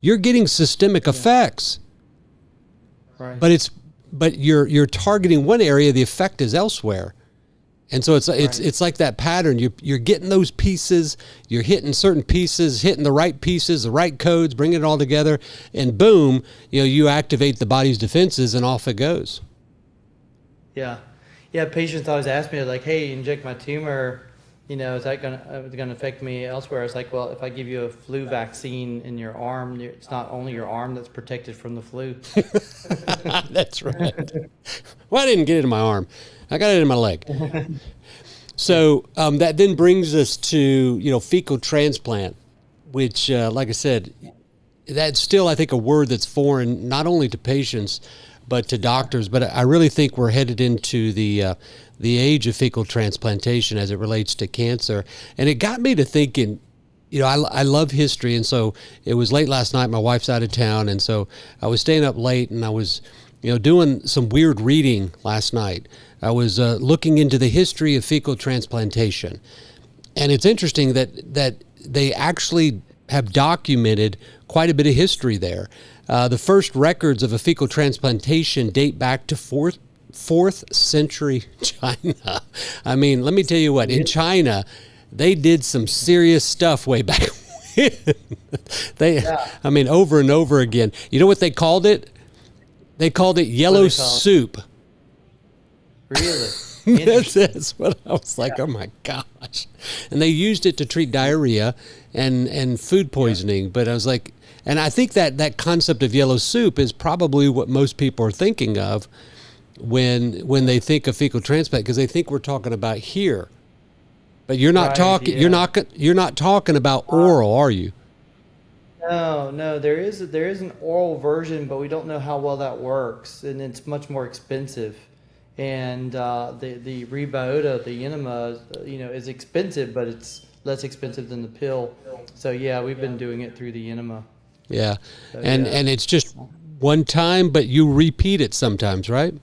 you're getting systemic effects. Right. But you're targeting one area, the effect is elsewhere. And so it's like that pattern. You're getting those pieces, you're hitting certain pieces, hitting the right pieces, the right codes, bringing it all together, and boom, you activate the body's defenses, and off it goes. Yeah. Patients always ask me, like, "Hey, inject my tumor, is that gonna affect me elsewhere?" It's like, well, if I give you a flu vaccine in your arm, it's not only your arm that's protected from the flu. That's right. Well, I didn't get it in my arm. I got it in my leg. So that then brings us to, fecal transplant, which, like I said, that's still, I think, a word that's foreign, not only to patients, but to doctors. But I really think we're headed into the age of fecal transplantation as it relates to cancer. And it got me to thinking, I love history. And so it was late last night. My wife's out of town. And so I was staying up late, and I was, doing some weird reading last night. I was looking into the history of fecal transplantation. And it's interesting that they actually have documented quite a bit of history there. The first records of a fecal transplantation date back to fourth century China. I mean, let me tell you what, in China, they did some serious stuff way back when. Over and over again. You know what they called it? They called it yellow soup. Really? That's what I was like. Oh my gosh! And they used it to treat diarrhea and food poisoning. Yeah. But I was like, and I think that concept of yellow soup is probably what most people are thinking of when they think of fecal transplant, because they think we're talking about here. But you're not talking. Yeah. You're not talking about oral, are you? No. There is an oral version, but we don't know how well that works, and it's much more expensive. And the Rebyota, the enema, is expensive, but it's less expensive than the pill. So yeah, we've been doing it through the enema. Yeah, so, and it's just one time, but you repeat it sometimes, right?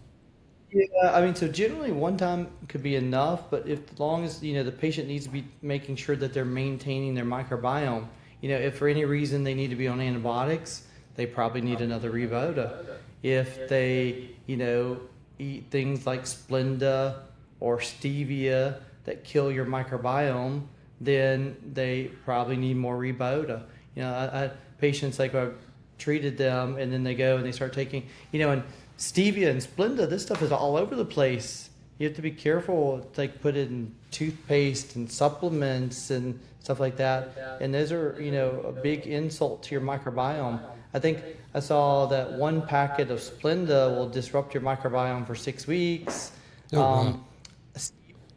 Yeah, so generally one time could be enough, but as long as the patient needs to be making sure that they're maintaining their microbiome. If for any reason they need to be on antibiotics, they probably need another Rebyota. If they eat things like Splenda or stevia that kill your microbiome, then they probably need more Rebyota. I patients, like, I've treated them, and then they go and they start taking, and stevia and Splenda, this stuff is all over the place. You have to be careful, like, put it in toothpaste and supplements and stuff like that. And those are, a big insult to your microbiome. I think I saw that one packet of Splenda will disrupt your microbiome for 6 weeks. Wow.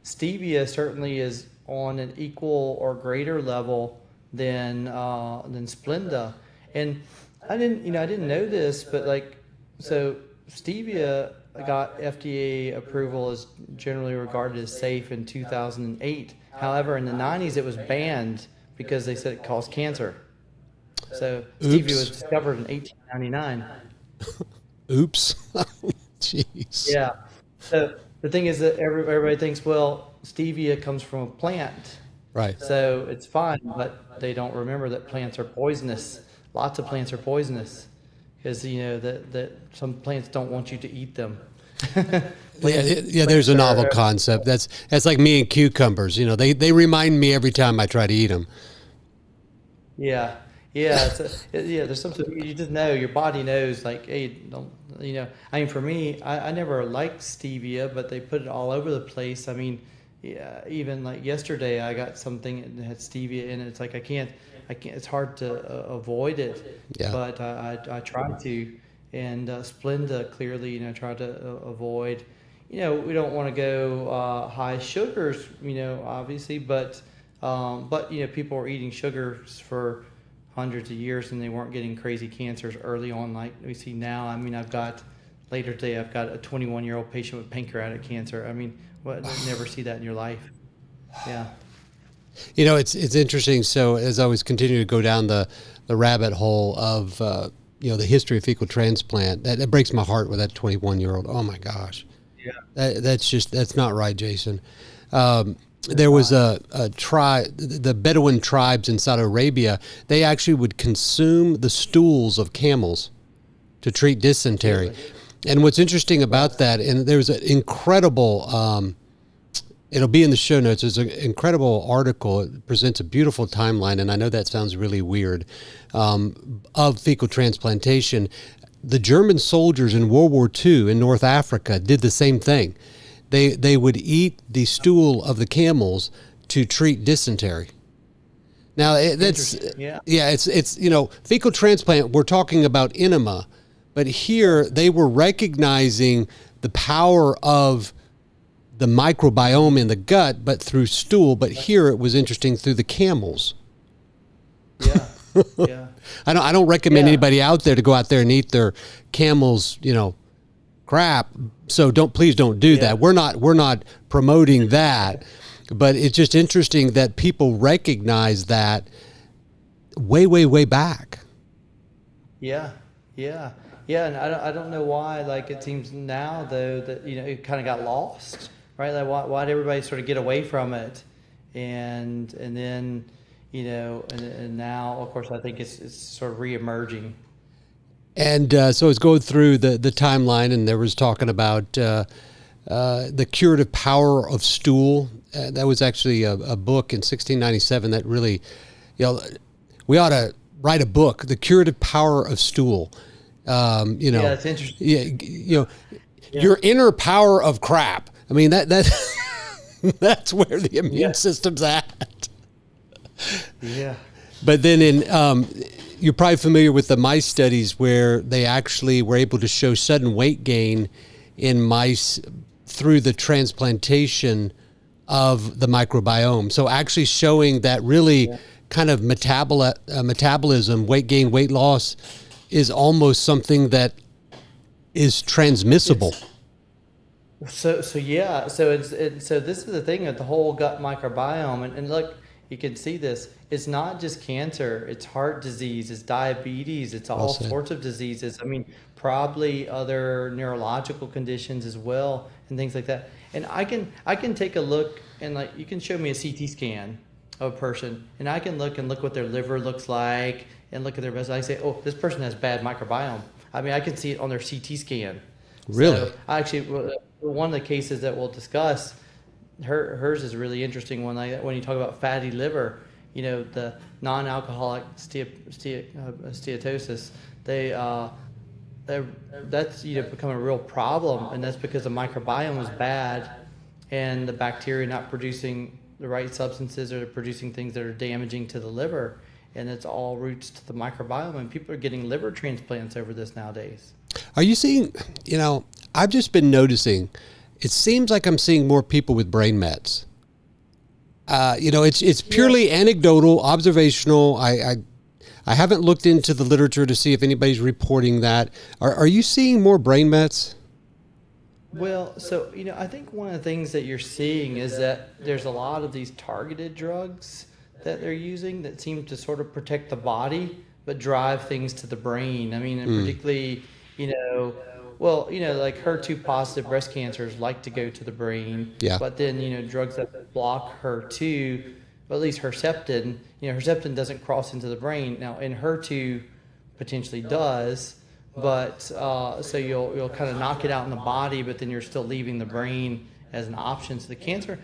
Stevia certainly is on an equal or greater level than Splenda. And I didn't know this, but so stevia got FDA approval, as generally regarded as safe, in 2008. However, in the 90s it was banned because they said it caused cancer. So stevia was discovered in 1899. Oops. Jeez. Yeah. So the thing is that everybody thinks, well, stevia comes from a plant. Right. So it's fine, but they don't remember that plants are poisonous. Lots of plants are poisonous because, that some plants don't want you to eat them. There's a novel concept. That's like me and cucumbers. They remind me every time I try to eat them. Yeah. There's something you just know. Your body knows, like, hey, don't. For me, I never liked stevia, but they put it all over the place. Even like yesterday, I got something that had stevia in it. It's like I can't. It's hard to avoid it. Yeah. But I try to. And Splenda, clearly, try to avoid. We don't want to go high sugars, obviously, but people were eating sugars for hundreds of years and they weren't getting crazy cancers early on like we see now. Later today, I've got a 21-year-old patient with pancreatic cancer. Never see that in your life. Yeah. It's interesting. So as I was continuing to go down the rabbit hole of, the history of fecal transplant, that breaks my heart with that 21-year-old. Oh my gosh. Yeah. That's not right, Jason. there was a tribe, the Bedouin tribes in Saudi Arabia, they actually would consume the stools of camels to treat dysentery. And what's interesting about that, and there's an incredible, it'll be in the show notes, there's an incredible article. It presents a beautiful timeline, and I know that sounds really weird, of fecal transplantation. The German soldiers in World War II in North Africa did the same thing. They would eat the stool of the camels to treat dysentery. Now that's it's fecal transplant. We're talking about enema, but here they were recognizing the power of the microbiome in the gut, but through stool. But here it was interesting through the camels. Yeah, yeah. I don't recommend anybody out there to go out there and eat their camels, crap. So please don't do that. We're not promoting that, but it's just interesting that people recognize that way back. Yeah. And I don't know why, like, it seems now though that, it kind of got lost, right? Like why'd everybody sort of get away from it? And then, and now of course I think it's sort of reemerging. And so I was going through the timeline, and there was talking about the curative power of stool. That was actually a book in 1697 that really, we ought to write a book, The Curative Power of Stool. Yeah, that's interesting. Your inner power of crap. I mean, that's where the immune system's at. Yeah. But then you're probably familiar with the mice studies where they actually were able to show sudden weight gain in mice through the transplantation of the microbiome. So actually showing that really kind of metabolism, weight gain, weight loss is almost something that is transmissible. So this is the thing of the whole gut microbiome, and look, you can see this. It's not just cancer. It's heart disease. It's diabetes. It's all sorts of diseases. I mean, probably other neurological conditions as well, and things like that. And I can take a look, and like, you can show me a CT scan of a person, and I can look what their liver looks like, and look at their breast. I say, oh, this person has bad microbiome. I mean, I can see it on their CT scan. Really? So actually, one of the cases that we'll discuss, hers is a really interesting one. Like when you talk about fatty liver, the non-alcoholic steatosis, that's become a real problem, and that's because the microbiome is bad, and the bacteria not producing the right substances or producing things that are damaging to the liver, and it's all roots to the microbiome. And people are getting liver transplants over this nowadays. Are you seeing? I've just been noticing. It seems like I'm seeing more people with brain mets. It's purely anecdotal, observational. I haven't looked into the literature to see if anybody's reporting that. Are you seeing more brain mets? Well, so, I think one of the things that you're seeing is that there's a lot of these targeted drugs that they're using that seem to sort of protect the body, but drive things to the brain. I mean, and particularly, like HER2 positive breast cancers like to go to the brain. Yeah. But then, drugs that block HER2, or at least Herceptin, Herceptin doesn't cross into the brain. Now, in HER2 potentially does, but so you'll kind of knock it out in the body, but then you're still leaving the brain as an option. So the cancer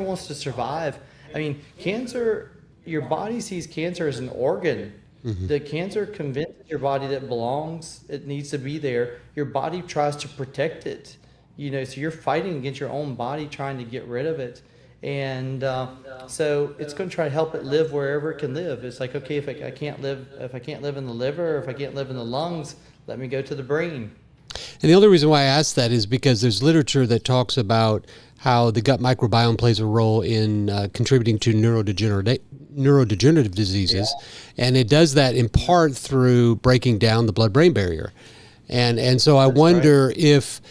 wants to survive. I mean, your body sees cancer as an organ. Mm-hmm. The cancer convinces your body that it needs to be there. Your body tries to protect it, so you're fighting against your own body trying to get rid of it. And so it's going to try to help it live wherever it can live. It's like, okay, if I can't live in the liver, or if I can't live in the lungs, let me go to the brain. And the only reason why I ask that is because there's literature that talks about how the gut microbiome plays a role in contributing to neurodegenerative diseases. Yeah. And it does that in part through breaking down the blood-brain barrier. And so I wonder if,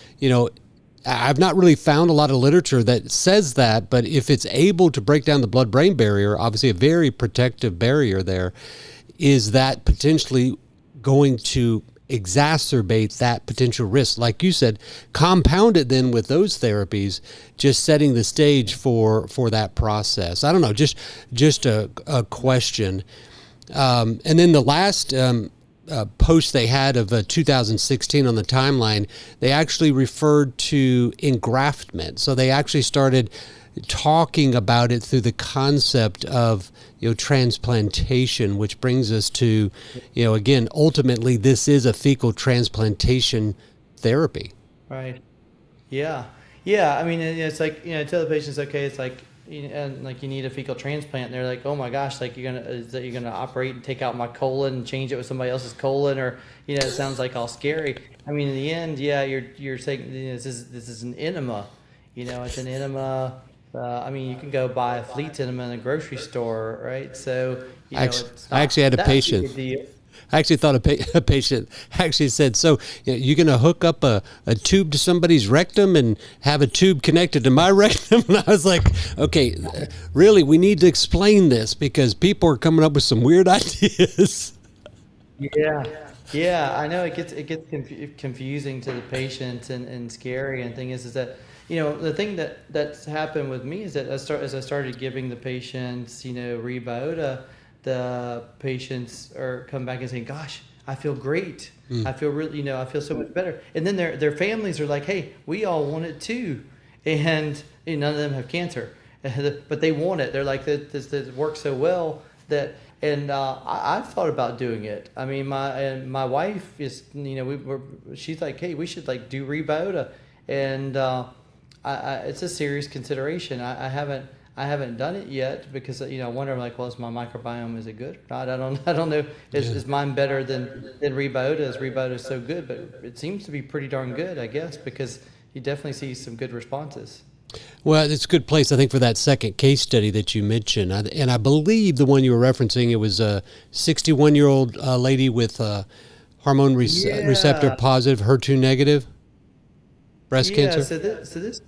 I've not really found a lot of literature that says that, but if it's able to break down the blood-brain barrier, obviously a very protective barrier there, is that potentially going to exacerbate that potential risk. Like you said, compound it then with those therapies, just setting the stage for that process. I don't know, just a question. And then the last post they had of 2016 on the timeline, they actually referred to engraftment. So they actually started talking about it through the concept of, transplantation, which brings us to, again, ultimately this is a fecal transplantation therapy. Right. Yeah. Yeah. I mean, it's like, I tell the patients, okay, it's like, like you need a fecal transplant. And they're like, oh my gosh, like you're gonna operate and take out my colon and change it with somebody else's colon, or it sounds like all scary. I mean, in the end, yeah, you're saying this is an enema. It's an enema. I mean, you can go buy a Fleet enema in a grocery store, right? So I actually had a patient. I actually thought a patient actually said, so you're going to hook up a tube to somebody's rectum and have a tube connected to my rectum? And I was like, okay, really, we need to explain this because people are coming up with some weird ideas. Yeah, I know it gets confusing to the patient and scary. And the thing is that, the thing that's happened with me is that as I started giving the patients, Rebyota, the patients are come back and saying, gosh, I feel great. I feel really, I feel so much better. And then their families are like, hey, we all want it too. And none of them have cancer, but they want it. They're like, this works so well that, and I've thought about doing it. I mean, my wife is, she's like, hey, we should like do Rebyota. And it's a serious consideration. I haven't done it yet because I wonder, like, well, is my microbiome, is it good or not? I don't know. Is mine better than Rebyota? Is Rebyota so good? But it seems to be pretty darn good, I guess, because you definitely see some good responses. Well, it's a good place, I think, for that second case study that you mentioned. And I believe the one you were referencing, it was a 61-year-old lady with hormone receptor positive, HER2 negative breast cancer. So this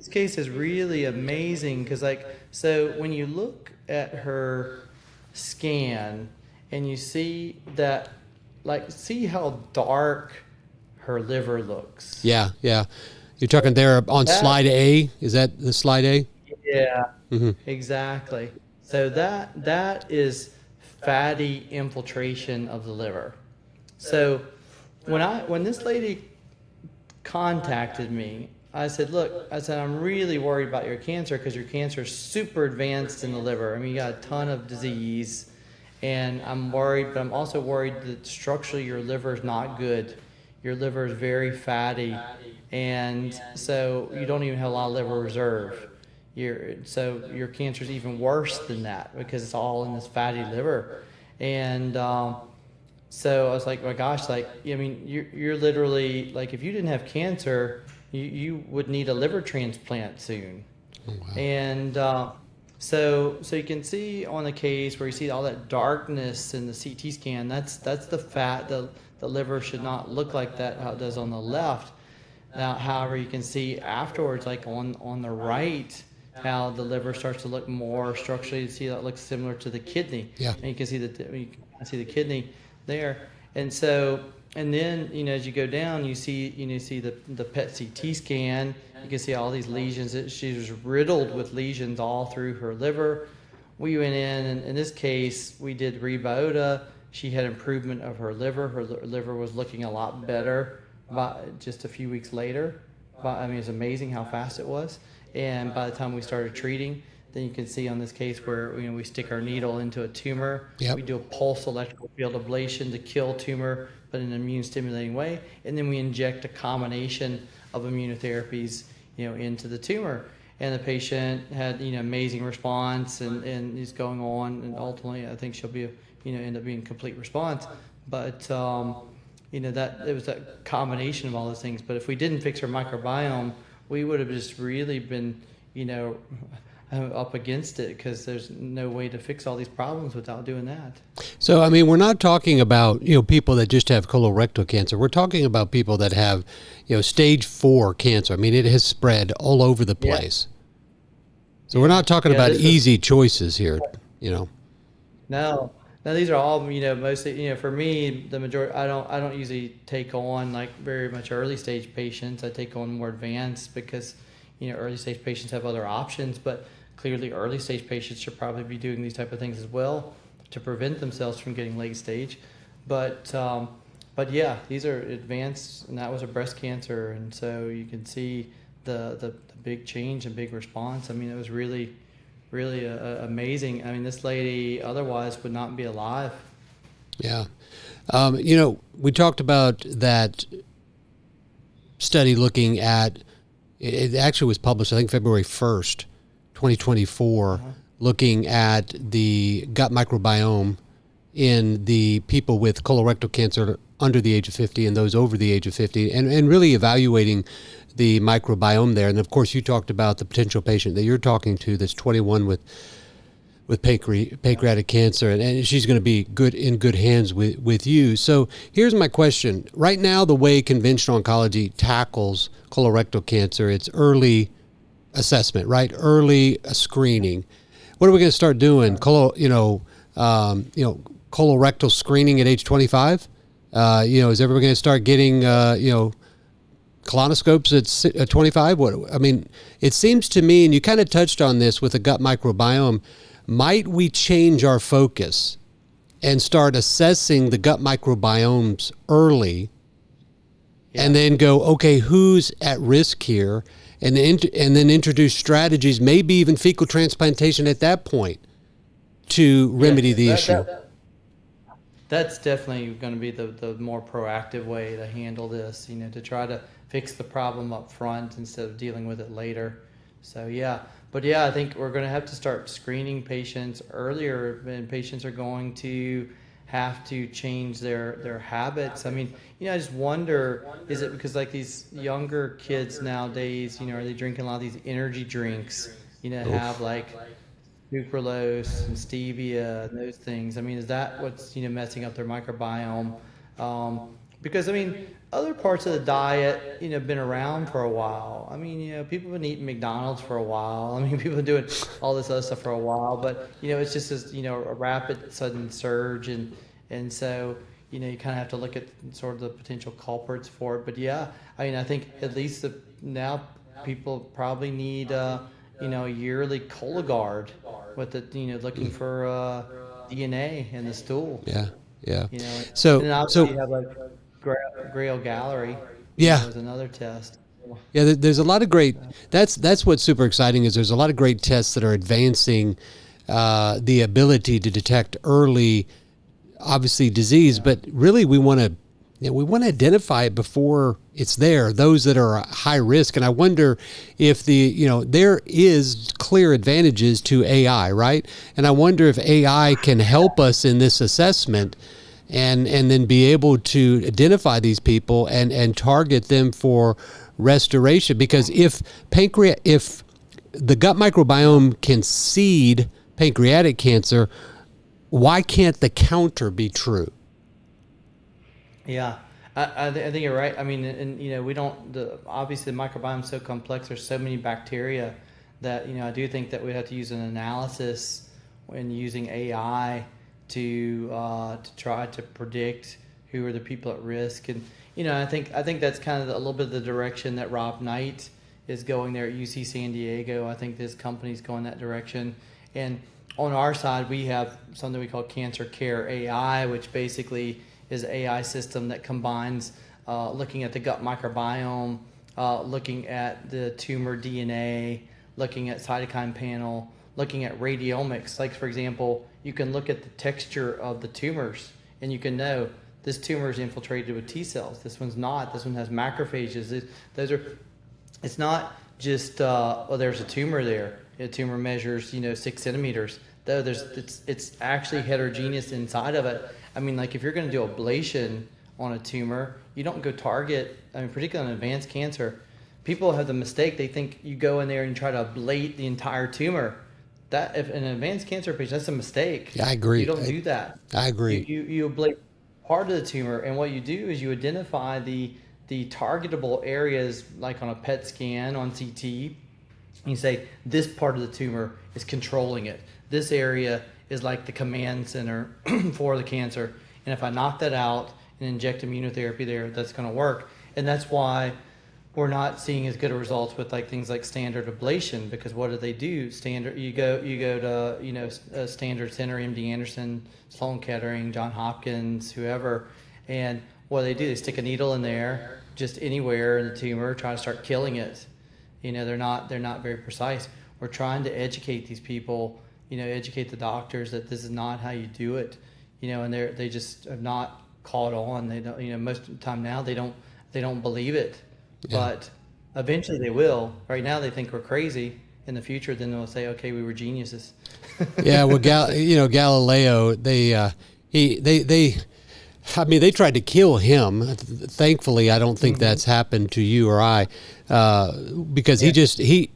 case is really amazing because, so when you look at her scan and you see that, see how dark her liver looks. Yeah. You're talking there on slide A. Is that the slide A? Yeah, exactly. So that is fatty infiltration of the liver. So when this lady contacted me, I said, look, I'm really worried about your cancer because your cancer is super advanced in the liver. I mean, you got a ton of disease, and I'm worried, but I'm also worried that structurally your liver is not good. Your liver is very fatty, and so you don't even have a lot of liver reserve. So your cancer is even worse than that because it's all in this fatty liver. And so I was like, my gosh, I mean, you're literally, if you didn't have cancer, you would need a liver transplant soon. Oh, wow. And so you can see on the case where you see all that darkness in the CT scan, that's the fat. The liver should not look like that, how it does on the left. Now, however, you can see afterwards, on the right, how the liver starts to look more structurally. You see that looks similar to the kidney. Yeah. And you can see the kidney there. And so, and then, as you go down, you see the PET CT scan. You can see all these lesions. She was riddled with lesions all through her liver. We went in, and in this case, we did Rebyota. She had improvement of her liver. Her liver was looking a lot better by just a few weeks later. I mean, it's amazing how fast it was. And by the time we started treating, then you can see on this case where we stick our needle into a tumor. Yep. We do a pulse electrical field ablation to kill tumor, but in an immune stimulating way. And then we inject a combination of immunotherapies, into the tumor. And the patient had, amazing response and is going on. And ultimately, I think she'll be, end up being complete response. But, that it was that combination of all those things. But if we didn't fix her microbiome, we would have just really been, up against it because there's no way to fix all these problems without doing that. So, I mean, we're not talking about, people that just have colorectal cancer. We're talking about people that have, stage 4 cancer. I mean, it has spread all over the place. Yeah. So we're not talking about easy choices here, No, Now these are all, mostly, for me, the majority, I don't usually take on like very much early stage patients. I take on more advanced because, early stage patients have other options, but clearly early stage patients should probably be doing these type of things as well to prevent themselves from getting late stage. But yeah, these are advanced, and that was a breast cancer, and so you can see the big change and big response. I mean, it was really, really amazing. I mean, this lady otherwise would not be alive. Yeah. We talked about that study looking at, it actually was published, I think, February 1st, 2024, looking at the gut microbiome in the people with colorectal cancer under the age of 50 and those over the age of 50, and really evaluating the microbiome there. And of course, you talked about the potential patient that you're talking to that's 21 with pancreatic cancer, and she's going to be in good hands with you. So here's my question. Right now, the way conventional oncology tackles colorectal cancer, it's early assessment, right? Early screening. What are we going to start doing? Colorectal screening at age 25? Is everyone going to start getting, colonoscopes at 25? It seems to me, and you kind of touched on this with the gut microbiome, might we change our focus and start assessing the gut microbiomes early, and then go, okay, who's at risk here, and then introduce strategies, maybe even fecal transplantation at that point to remedy the issue? That's definitely going to be the more proactive way to handle this, to try to fix the problem up front instead of dealing with it later. So yeah, but yeah, I think we're going to have to start screening patients earlier, and patients are going to have to change their habits. I mean, I just wonder, is it because like these younger kids nowadays, are they drinking a lot of these energy drinks, have like sucralose and stevia and those things? I mean, is that what's messing up their microbiome? Because other parts of the diet have been around for a while. I mean, people have been eating McDonald's for a while. I mean, people have been doing all this other stuff for a while, but it's just this a rapid sudden surge, and so you kind of have to look at sort of the potential culprits for it. But yeah, I think at least now people probably need a yearly Cologuard with the looking for DNA in the stool. Yeah. So and obviously you have like Grail Gallery. Yeah, was another test. Yeah, there's a lot of great. That's what's super exciting is there's a lot of great tests that are advancing the ability to detect early, obviously disease, but really we want to identify it before it's there. Those that are high risk, and I wonder if there is clear advantages to AI, right? And I wonder if AI can help us in this assessment. And then be able to identify these people and target them for restoration. Because if the gut microbiome can seed pancreatic cancer, why can't the counter be true? Yeah, I think you're right. I mean, and we don't. Obviously the microbiome is so complex. There's so many bacteria that I do think that we have to use an analysis when using AI to try to predict who are the people at risk. And I think that's kind of a little bit of the direction that Rob Knight is going there at UC San Diego. I think this company's going that direction. And on our side, we have something we call Cancer Care AI, which basically is an AI system that combines looking at the gut microbiome, looking at the tumor DNA, looking at cytokine panel, looking at radiomics. Like, for example, you can look at the texture of the tumors, and you can know this tumor is infiltrated with T cells. This one's not. This one has macrophages. It's not just, there's a tumor there. A tumor measures, 6 centimeters. Though it's actually heterogeneous inside of it. I mean, like if you're going to do ablation on a tumor, you don't go target. I mean, particularly on advanced cancer, people have the mistake. They think you go in there and try to ablate the entire tumor. That if an advanced cancer patient, that's a mistake. Yeah, I agree. You don't do that. I agree. You ablate part of the tumor, and what you do is you identify the targetable areas, like on a PET scan on CT. You say this part of the tumor is controlling it. This area is like the command center for the cancer. And if I knock that out and inject immunotherapy there, that's going to work. And that's why we're not seeing as good of results with like things like standard ablation, because what do they do? You go to standard center, MD Anderson, Sloan Kettering, John Hopkins, whoever, and what do? They stick a needle in there, just anywhere in the tumor, try to start killing it. They're not very precise. We're trying to educate these people, educate the doctors that this is not how you do it, and they just have not caught on. They don't, most of the time now they don't believe it. Yeah. But eventually they will. Right now they think we're crazy. In the future, then they'll say, "Okay, we were geniuses." Yeah, well, Galileo, they tried to kill him. Thankfully, I don't think that's happened to you or I, because he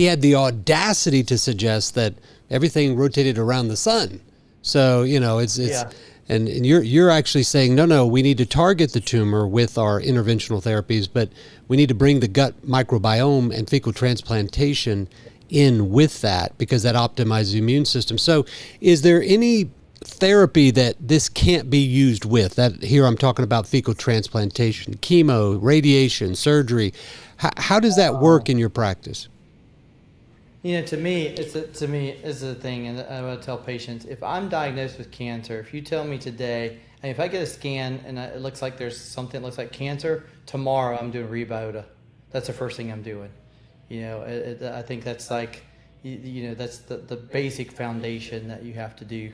had the audacity to suggest that everything rotated around the sun. So And you're actually saying, no, we need to target the tumor with our interventional therapies, but we need to bring the gut microbiome and fecal transplantation in with that, because that optimizes the immune system. So is there any therapy that this can't be used with? That here I'm talking about fecal transplantation, chemo, radiation, surgery. How does that work in your practice? To me, it's a thing, and I would tell patients, if I'm diagnosed with cancer, if you tell me today, and if I get a scan and it looks like there's something that looks like cancer, tomorrow I'm doing Rebyota. That's the first thing I'm doing. I think that's like, that's the basic foundation that you have to do.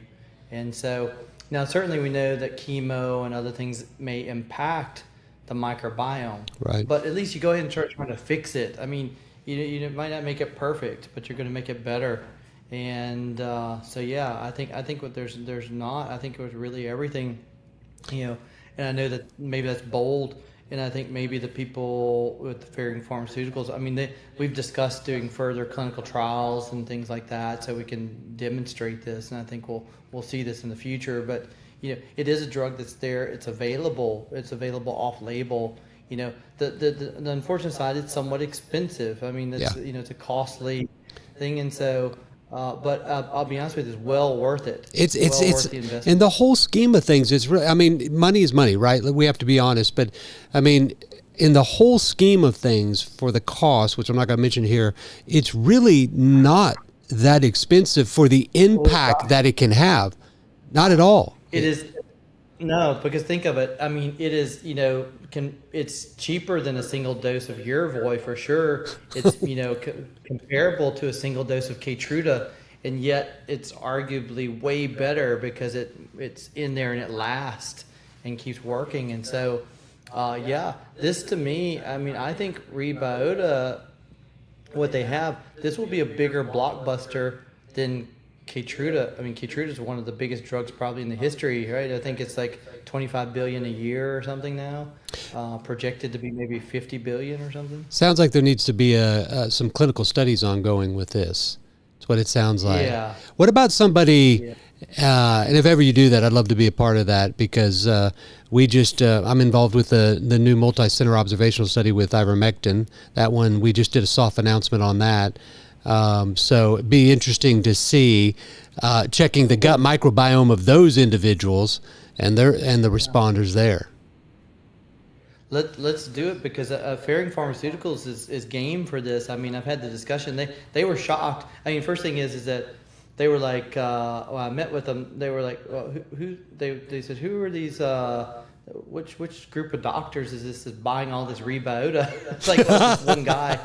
And so now certainly we know that chemo and other things may impact the microbiome, right? But at least you go ahead and start trying to fix it. I mean, you might not make it perfect, but you're going to make it better. And I think what there's not. I think it was really everything, and I know that maybe that's bold, and I think maybe the people with the Ferring Pharmaceuticals, I mean, we've discussed doing further clinical trials and things like that, so we can demonstrate this, and I think we'll see this in the future. But it is a drug that's there. It's available. It's available off-label. The unfortunate side, it's somewhat expensive. I mean, it's a costly thing, and so. But I'll be honest with you, it's well worth it. It's worth the investment. In the whole scheme of things, it's really. I mean, money is money, right? We have to be honest, but I mean, in the whole scheme of things, for the cost, which I'm not going to mention here, it's really not that expensive for the impact that it can have. Not at all. It is. No, because think of it. I mean, it is, it's cheaper than a single dose of Yervoy for sure. It's, comparable to a single dose of Keytruda, and yet it's arguably way better because it's in there and it lasts and keeps working. And so, this to me, I mean, I think Rebyota, what they have, this will be a bigger blockbuster than Keytruda. I mean, Keytruda is one of the biggest drugs probably in the history, right? I think it's like $25 billion a year or something now, projected to be maybe $50 billion or something. Sounds like there needs to be some clinical studies ongoing with this. That's what it sounds like. Yeah. What about somebody, and if ever you do that, I'd love to be a part of that, because I'm involved with the new multi-center observational study with ivermectin. That one, we just did a soft announcement on that. So it'd be interesting to see checking the gut microbiome of those individuals and the responders there. Let's do it, because Ferring Pharmaceuticals is game for this. I mean, I've had the discussion. They were shocked. I mean, first thing is that they were like, I met with them. They were like, well, they said, who are these? Which group of doctors is this buying all this Rebyota? It's like, this one guy.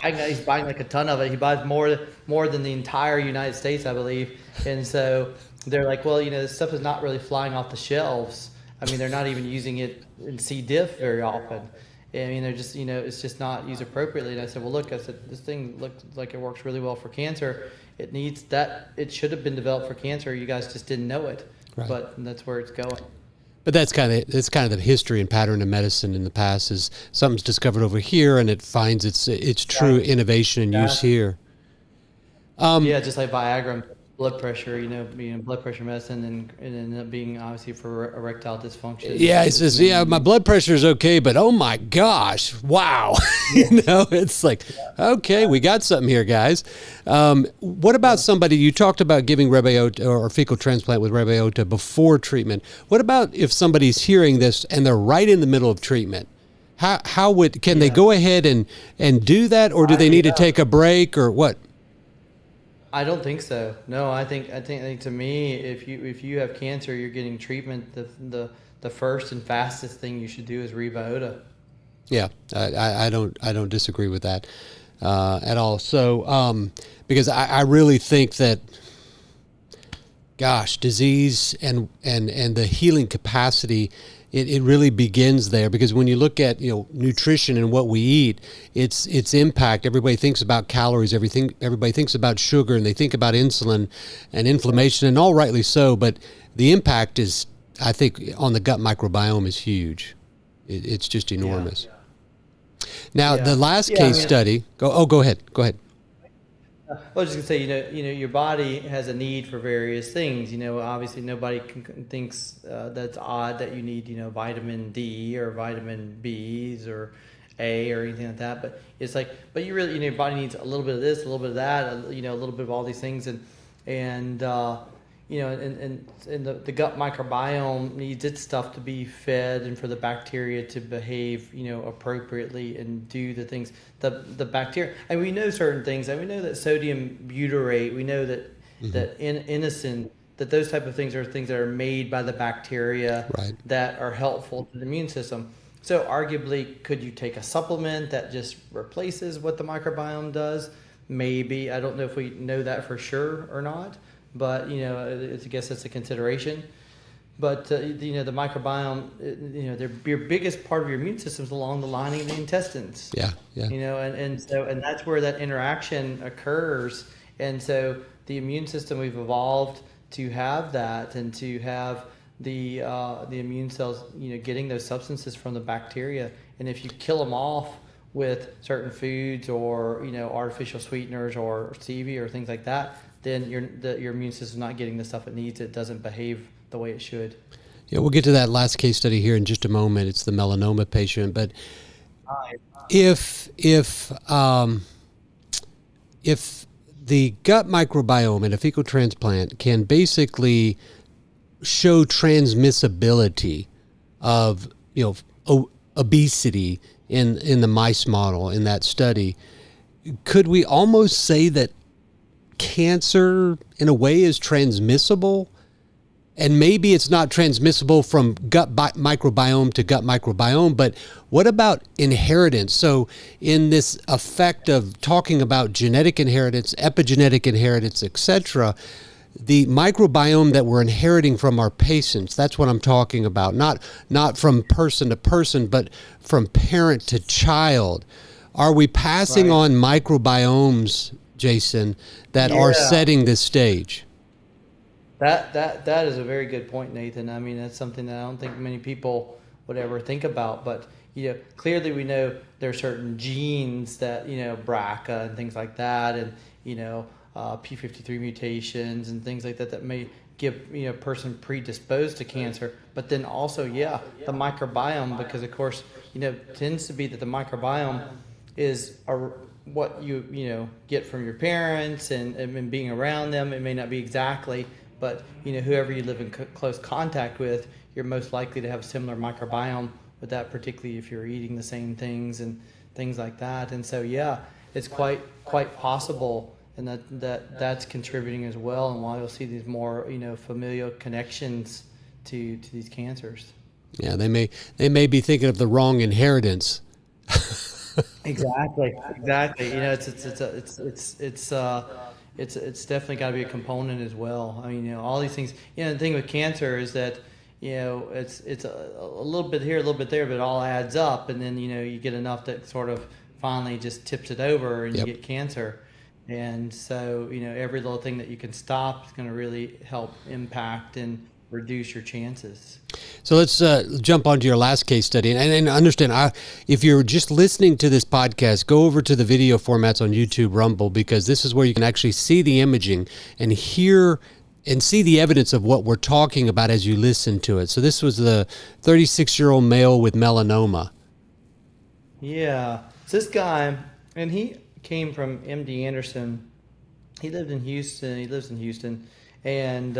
He's buying like a ton of it. He buys more than the entire United States, I believe. And so they're like, well, this stuff is not really flying off the shelves. I mean, they're not even using it in C. diff very often. I mean, they're just, it's just not used appropriately. And I said, well, look, this thing looks like it works really well for cancer. It needs that. It should have been developed for cancer. You guys just didn't know it. Right. But that's where it's going. But that's kind of the history and pattern of medicine in the past, is something's discovered over here and it finds its true innovation and use here. Just like Viagra. blood pressure, blood pressure medicine, and ended up being obviously for erectile dysfunction. Yeah, he says, yeah, my blood pressure is okay, but oh my gosh, wow. It's like, okay, we got something here, guys. What about somebody, you talked about giving Rebyota or fecal transplant with Rebyota before treatment. What about if somebody's hearing this and they're right in the middle of treatment? Can they go ahead and do that, or do they need to take a break, or what? I don't think so. No, I think to me, if you have cancer, you're getting treatment. The first and fastest thing you should do is Rebyota. Yeah, I don't disagree with that at all. So because I really think that, gosh, disease and the healing capacity, it really begins there, because when you look at nutrition and what we eat, its impact. Everybody thinks about calories, everybody thinks about sugar, and they think about insulin and inflammation, and all rightly so. But the impact is, I think, on the gut microbiome is huge. It's just enormous. Now the last case study. Go ahead. I was just gonna say, your body has a need for various things. Obviously nobody thinks that's odd that you need, vitamin D or vitamin B's or A or anything like that. But it's like, but you really, your body needs a little bit of this, a little bit of that, a little bit of all these things, and the gut microbiome needs its stuff to be fed and for the bacteria to behave, appropriately and do the things. The bacteria, and we know certain things, and we know that sodium butyrate, we know that inosine, that those type of things are things that are made by the bacteria that are helpful to the immune system. So arguably, could you take a supplement that just replaces what the microbiome does? Maybe. I don't know if we know that for sure or not. But I guess that's a consideration. But the microbiome, your biggest part of your immune system is along the lining of the intestines. Yeah. And that's where that interaction occurs. And so the immune system, we've evolved to have that, and to have the immune cells, getting those substances from the bacteria. And if you kill them off with certain foods or artificial sweeteners or stevia or things like that, then your immune system is not getting the stuff it needs. It doesn't behave the way it should. Yeah, we'll get to that last case study here in just a moment. It's the melanoma patient. But if the gut microbiome in a fecal transplant can basically show transmissibility of obesity in the mice model in that study, could we almost say that cancer in a way is transmissible? And maybe it's not transmissible from gut microbiome to gut microbiome, but what about inheritance? So in this effect of talking about genetic inheritance, epigenetic inheritance, etc., the microbiome that we're inheriting from our patients, that's what I'm talking about. Not from person to person, but from parent to child. Are we passing on microbiomes, Jason, that are setting this stage? That is a very good point, Nathan. I mean, that's something that I don't think many people would ever think about. But clearly we know there are certain genes that BRCA and things like that, and p53 mutations and things like that that may give a person predisposed to cancer. But then also the microbiome, because of course tends to be that the microbiome is what you get from your parents and being around them. It may not be exactly, but whoever you live in close contact with, you're most likely to have a similar microbiome with that, particularly if you're eating the same things and things like that. And so it's quite possible, and that's contributing as well, and why you'll see these more familial connections to these cancers. Yeah, they may be thinking of the wrong inheritance. Exactly. It's definitely got to be a component as well. I mean, all these things. The thing with cancer is that it's a little bit here, a little bit there, but it all adds up, and then you get enough that sort of finally just tips it over, and you get cancer. And so every little thing that you can stop is going to really help impact and reduce your chances. So let's jump onto your last case study. And understand, if you're just listening to this podcast, go over to the video formats on YouTube, Rumble, because this is where you can actually see the imaging and hear and see the evidence of what we're talking about as you listen to it. So this was the 36-year-old male with melanoma. Yeah. So this guy, and he came from MD Anderson. He lived in Houston. He lives in Houston. And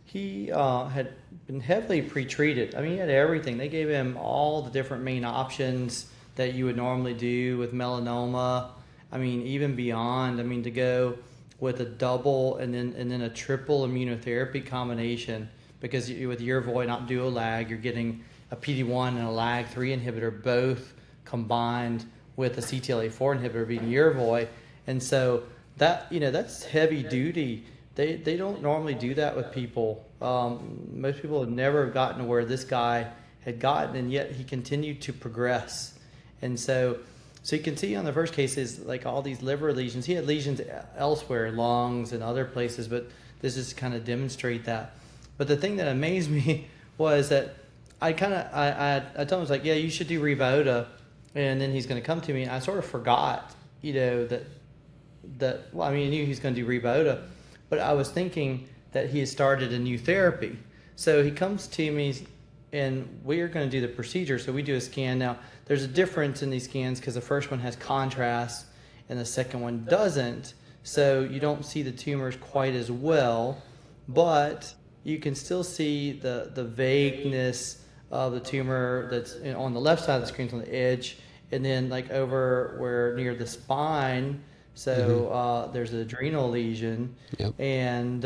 he had been heavily pretreated. I mean, he had everything. They gave him all the different main options that you would normally do with melanoma. I mean, even beyond. I mean, to go with a double and then a triple immunotherapy combination, because with Yervoy, not Duolag, you're getting a PD-1 and a LAG-3 inhibitor, both combined with a CTLA-4 inhibitor being Yervoy. And so that, that's heavy duty. They don't normally do that with people. Most people have never gotten to where this guy had gotten, and yet he continued to progress. And so you can see on the first case is like all these liver lesions. He had lesions elsewhere, lungs and other places, but this is kind of demonstrate that. But the thing that amazed me was that I told him, I was like, yeah, you should do Rebyota, and then he's going to come to me. And I sort of forgot, that well, I mean, I knew he was going to do Rebyota, but I was thinking that he had started a new therapy. So he comes to me, and we're going to do the procedure. So we do a scan. Now, there's a difference in these scans because the first one has contrast and the second one doesn't. So you don't see the tumors quite as well, but you can still see the vagueness of the tumor that's on the left side of the screen, on the edge, and then like over where near the spine. So there's an adrenal lesion, and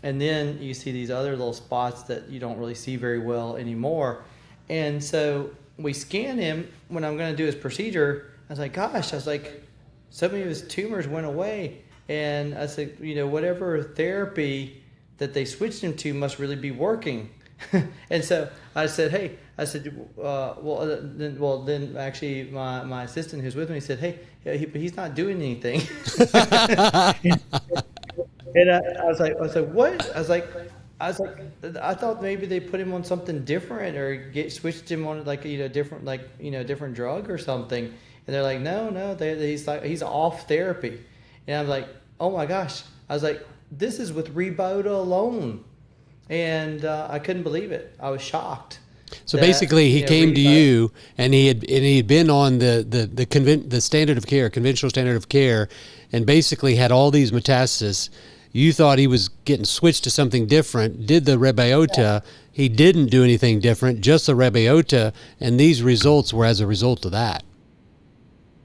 then you see these other little spots that you don't really see very well anymore. And so we scan him when I'm going to do his procedure. I was like, gosh, so many of his tumors went away. And I said, whatever therapy that they switched him to must really be working. And so I said, then actually my assistant who's with me said, hey, but he's not doing anything. And I was like, what? I was like, I thought maybe they put him on something different or switched him on different drug or something. And they're like, no, he's off therapy. And I'm like, oh my gosh. I was like, this is with Rebyota alone. And I couldn't believe it. I was shocked. So basically, he came to you, and he had been on the standard of care, conventional standard of care, and basically had all these metastases. You thought he was getting switched to something different. Did the Rebyota? Yeah. He didn't do anything different, just the Rebyota, and these results were as a result of that.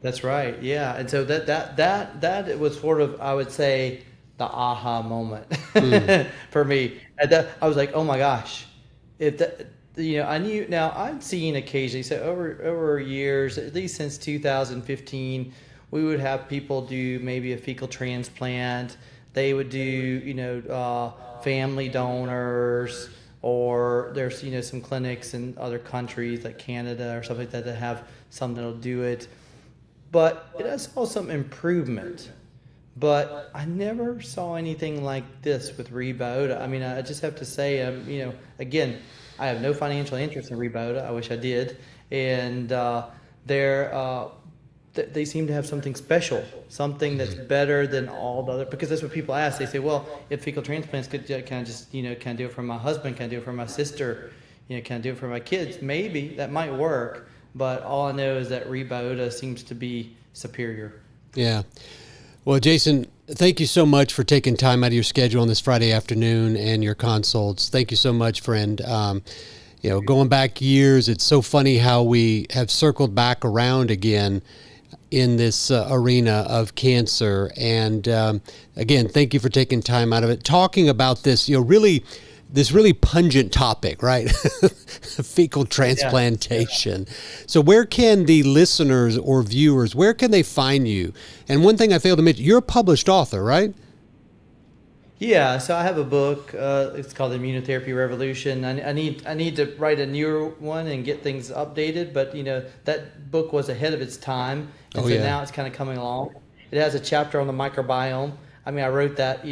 That's right. Yeah, and so that was sort of, I would say, the aha moment for me. I was like, oh my gosh, I knew. Now I've seen occasionally, so over years, at least since 2015, we would have people do maybe a fecal transplant. They would do, family donors, or there's, some clinics in other countries like Canada or something like that have some that'll do it. But I saw some improvement. But I never saw anything like this with Rebyota. I mean, I just have to say, again, I have no financial interest in Rebyota. I wish I did. And they seem to have something special, something that's better than all the other, because that's what people ask. They say, well, if fecal transplants can I just, can I do it for my husband? Can I do it for my sister? Can I do it for my kids? Maybe that might work. But all I know is that Rebyota seems to be superior. Yeah. Well, Jason, thank you so much for taking time out of your schedule on this Friday afternoon and your consults. Thank you so much, friend. Going back years, it's so funny how we have circled back around again in this arena of cancer. And again, thank you for taking time out of it, talking about this, this really pungent topic, right? Fecal transplantation. Yeah. So where can the listeners or viewers, where can they find you? And one thing I failed to mention, you're a published author, right? Yeah, so I have a book. It's called Immunotherapy Revolution. I need to write a newer one and get things updated, but that book was ahead of its time, and now it's kind of coming along. It has a chapter on the microbiome. I mean, I wrote that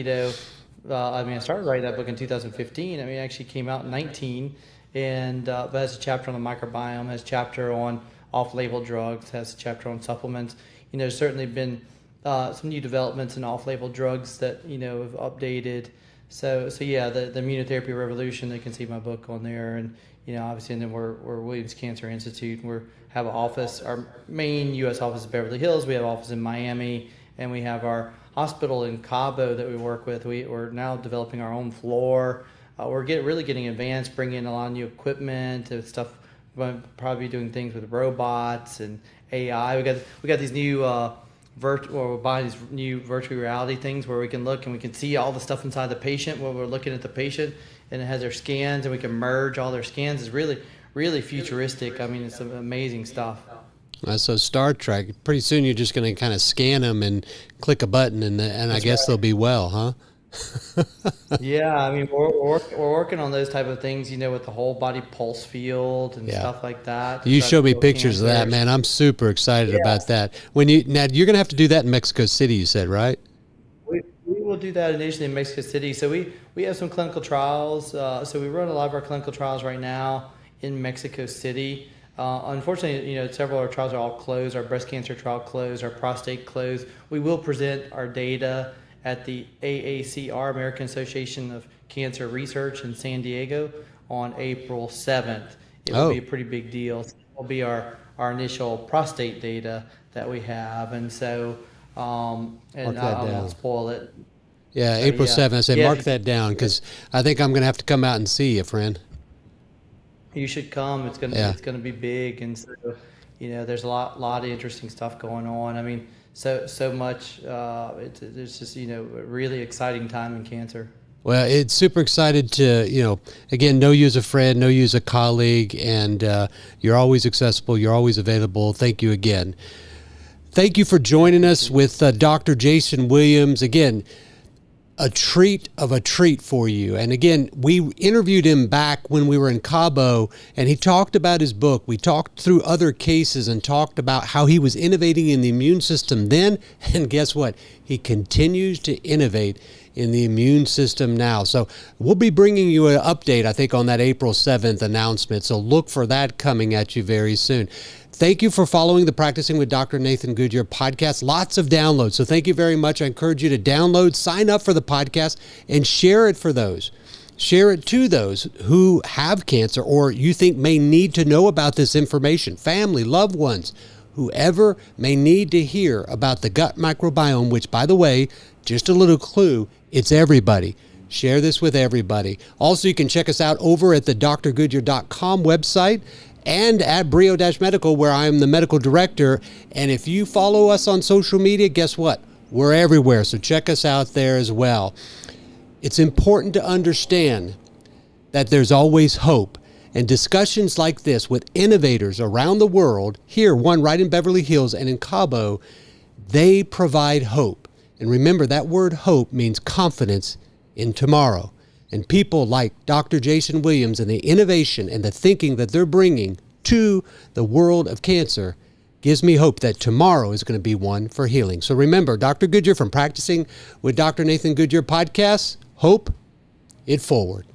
I started writing that book in 2015. It actually came out in 19, and but has a chapter on the microbiome, has a chapter on off-label drugs, has a chapter on supplements. There's certainly been some new developments in off-label drugs that have updated. So yeah, the immunotherapy revolution. They can see my book on there, and obviously, and then we're Williams Cancer Institute. We have an office. Our main U.S. office is Beverly Hills. We have an office in Miami, and we have our hospital in Cabo that we work with. We're now developing our own floor. We're really getting advanced, bringing in a lot of new equipment and stuff. We're probably doing things with robots and AI. We got these new we're buying these new virtual reality things where we can look and we can see all the stuff inside the patient while we're looking at the patient, and it has their scans, and we can merge all their scans. It's really futuristic. It's some amazing stuff. So Star Trek, pretty soon you're just going to kind of scan them and click a button, and I guess they'll be well, huh? Yeah, we're working on those type of things, with the whole body pulse field and stuff like that. You showed me pictures of that, man. I'm super excited about that. Now you're going to have to do that in Mexico City, you said, right? We will do that initially in Mexico City. So we have some clinical trials. So we run a lot of our clinical trials right now in Mexico City. Unfortunately, several of our trials are all closed. Our breast cancer trial closed, our prostate closed. We will present our data at the AACR, American Association of Cancer Research in San Diego on April 7th. It will be a pretty big deal. It will be our initial prostate data that we have. And so, and I won't spoil it. Yeah, so, April 7th. I said, mark that down, because I think I'm going to have to come out and see you, friend. You should come. It's gonna be big, and so there's a lot of interesting stuff going on. So much. There's just a really exciting time in cancer. Well, it's super excited to again know you as a friend, know you as a colleague, and you're always accessible. You're always available. Thank you again. Thank you for joining us with Dr. Jason Williams again. A treat for you. And again, we interviewed him back when we were in Cabo, and he talked about his book. We talked through other cases and talked about how he was innovating in the immune system then, and guess what? He continues to innovate in the immune system now. So we'll be bringing you an update, I think, on that April 7th announcement. So look for that coming at you very soon. Thank you for following the Practicing with Dr. Nathan Goodyear podcast. Lots of downloads. So thank you very much. I encourage you to download, sign up for the podcast, and share it for those. Share it to those who have cancer or you think may need to know about this information. Family, loved ones, whoever may need to hear about the gut microbiome, which, by the way, just a little clue, it's everybody. Share this with everybody. Also, you can check us out over at the drgoodyear.com website and at Brio-Medical, where I am the medical director. And if you follow us on social media, guess what? We're everywhere. So check us out there as well. It's important to understand that there's always hope. And discussions like this with innovators around the world, here, one right in Beverly Hills and in Cabo, they provide hope. And remember, that word hope means confidence in tomorrow. And people like Dr. Jason Williams and the innovation and the thinking that they're bringing to the world of cancer gives me hope that tomorrow is going to be one for healing. So remember, Dr. Goodyear from Practicing with Dr. Nathan Goodyear podcast, hope it forward.